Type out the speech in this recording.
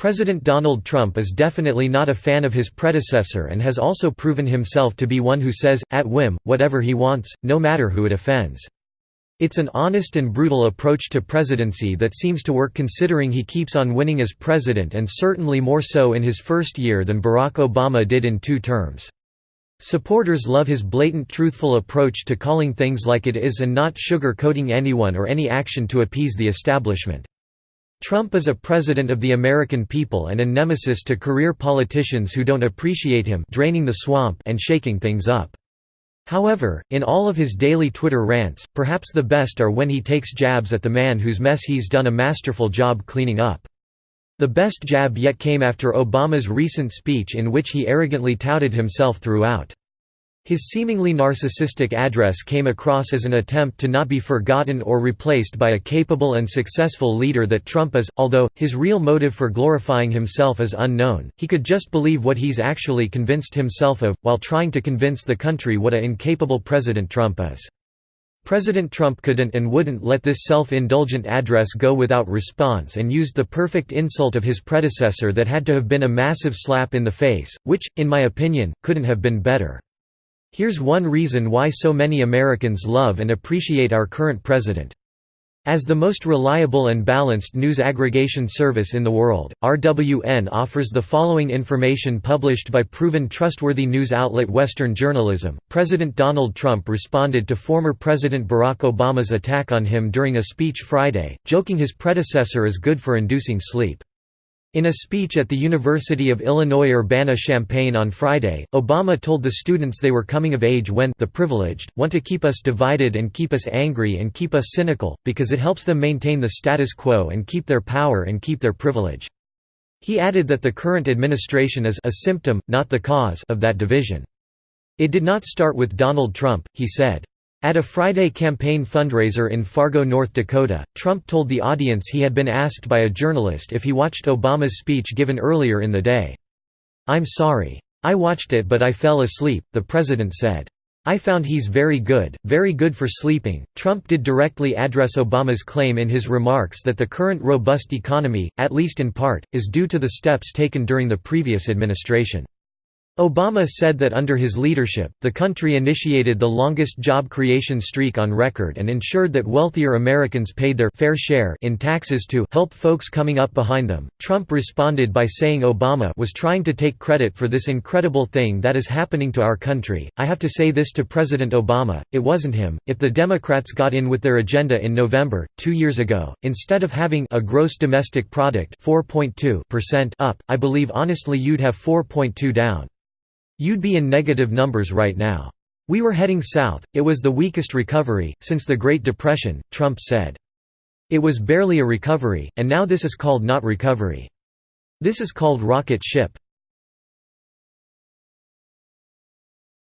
President Donald Trump is definitely not a fan of his predecessor and has also proven himself to be one who says, at whim, whatever he wants, no matter who it offends. It's an honest and brutal approach to presidency that seems to work considering he keeps on winning as president, and certainly more so in his first year than Barack Obama did in 2 terms. Supporters love his blatant truthful approach to calling things like it is and not sugar-coating anyone or any action to appease the establishment. Trump is a president of the American people and a nemesis to career politicians who don't appreciate him draining the swamp and shaking things up. However, in all of his daily Twitter rants, perhaps the best are when he takes jabs at the man whose mess he's done a masterful job cleaning up. The best jab yet came after Obama's recent speech in which he arrogantly touted himself throughout. His seemingly narcissistic address came across as an attempt to not be forgotten or replaced by a capable and successful leader that Trump is. Although his real motive for glorifying himself is unknown, he could just believe what he's actually convinced himself of, while trying to convince the country what an incapable President Trump is. President Trump couldn't and wouldn't let this self-indulgent address go without response and used the perfect insult of his predecessor that had to have been a massive slap in the face, which, in my opinion, couldn't have been better. Here's one reason why so many Americans love and appreciate our current president. As the most reliable and balanced news aggregation service in the world, RWN offers the following information published by proven trustworthy news outlet Western Journalism. President Donald Trump responded to former President Barack Obama's attack on him during a speech Friday, joking his predecessor is good for inducing sleep. In a speech at the University of Illinois Urbana-Champaign on Friday, Obama told the students they were coming of age when the privileged want to keep us divided and keep us angry and keep us cynical, because it helps them maintain the status quo and keep their power and keep their privilege. He added that the current administration is a symptom, not the cause, of that division. It did not start with Donald Trump, he said. At a Friday campaign fundraiser in Fargo, North Dakota, Trump told the audience he had been asked by a journalist if he watched Obama's speech given earlier in the day. "I'm sorry. I watched it but I fell asleep," the president said. "I found he's very good for sleeping." Trump did directly address Obama's claim in his remarks that the current robust economy, at least in part, is due to the steps taken during the previous administration. Obama said that under his leadership, the country initiated the longest job creation streak on record and ensured that wealthier Americans paid their fair share in taxes to help folks coming up behind them. Trump responded by saying Obama was trying to take credit for this incredible thing that is happening to our country. "I have to say this to President Obama, it wasn't him. If the Democrats got in with their agenda in November, 2 years ago, instead of having a gross domestic product 4.2% up, I believe honestly you'd have 4.2 down. You'd be in negative numbers right now. We were heading south, it was the weakest recovery since the Great Depression," Trump said. "It was barely a recovery, and now this is called not recovery. This is called rocket ship."